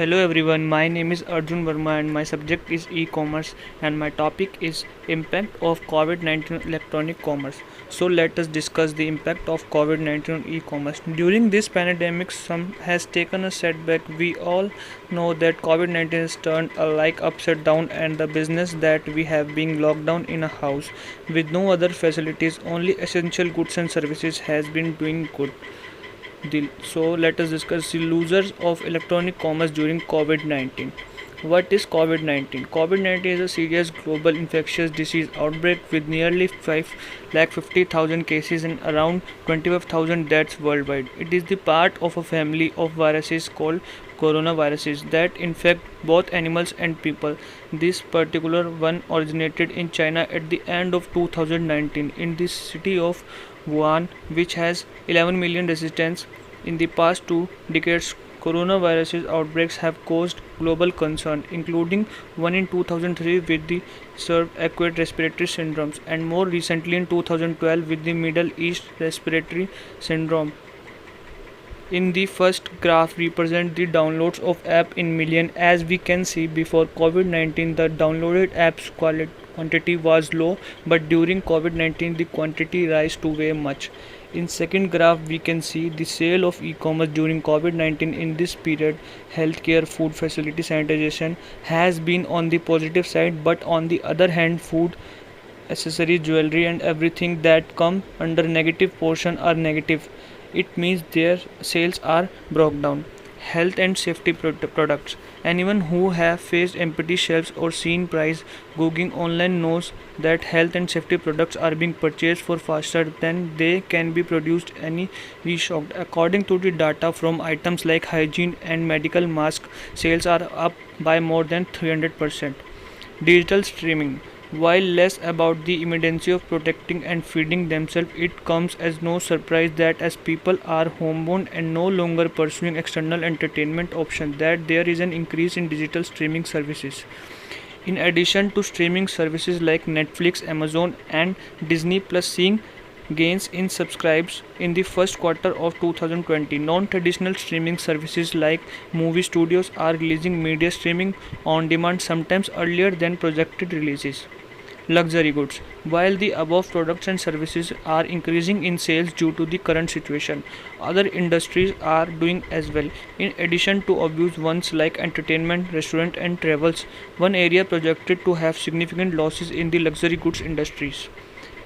Hello everyone, my name is Arjun Verma and my subject is e-commerce and my topic is impact of COVID-19 on electronic commerce. So let us discuss the impact of COVID-19 on e-commerce. During this pandemic, some has taken a setback. We all know that COVID-19 has turned a like upside down and the business that we have been locked down in a house with no other facilities, only essential goods and services has been doing good. So let us discuss the losers of electronic commerce during COVID-19. What is COVID-19? COVID-19 is a serious global infectious disease outbreak with nearly 5,50,000 cases and around 25,000 deaths worldwide. It is the part of a family of viruses called coronaviruses that infect both animals and people. This particular one originated in China at the end of 2019 in the city of Wuhan, which has 11 million residents. In the past 2 decades, coronavirus outbreaks have caused global concern, including one in 2003 with the SARS acute respiratory syndromes, and more recently in 2012 with the Middle East respiratory syndrome. In the first graph represent the downloads of app in million. As we can see, before COVID-19 the downloaded apps quantity was low, but during COVID-19 the quantity rise to way much. In second graph we can see the sale of e-commerce during COVID-19. In this period, healthcare, food facility, sanitization has been on the positive side, but on the other hand, food, accessories, jewelry and everything that come under negative portion are negative. It means their sales are broke down. Health and safety products. Anyone who have faced empty shelves or seen price googling online knows that health and safety products are being purchased for faster than they can be produced any reshocked. According to the data from items like hygiene and medical mask, sales are up by more than 300%. Digital streaming. While less about the immediacy of protecting and feeding themselves, it comes as no surprise that as people are homebound and no longer pursuing external entertainment options, that there is an increase in digital streaming services. In addition to streaming services like Netflix, Amazon and Disney Plus seeing gains in subscribes in the first quarter of 2020. Non-traditional streaming services like movie studios are releasing media streaming on demand sometimes earlier than projected releases. Luxury goods. While the above products and services are increasing in sales due to the current situation, other industries are doing as well. In addition to obvious ones like entertainment, restaurant and travels, one area projected to have significant losses in the luxury goods industries.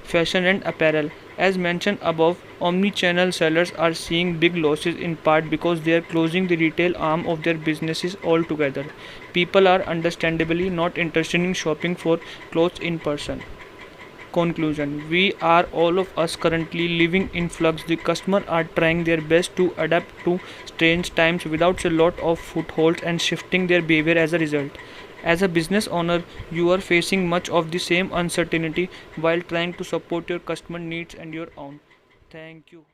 Fashion and apparel. As mentioned above, omni-channel sellers are seeing big losses in part because they are closing the retail arm of their businesses altogether. People are understandably not interested in shopping for clothes in person. Conclusion. We are all of us currently living in flux. The customers are trying their best to adapt to strange times without a lot of footholds and shifting their behavior as a result. As a business owner, you are facing much of the same uncertainty while trying to support your customer needs and your own. Thank you.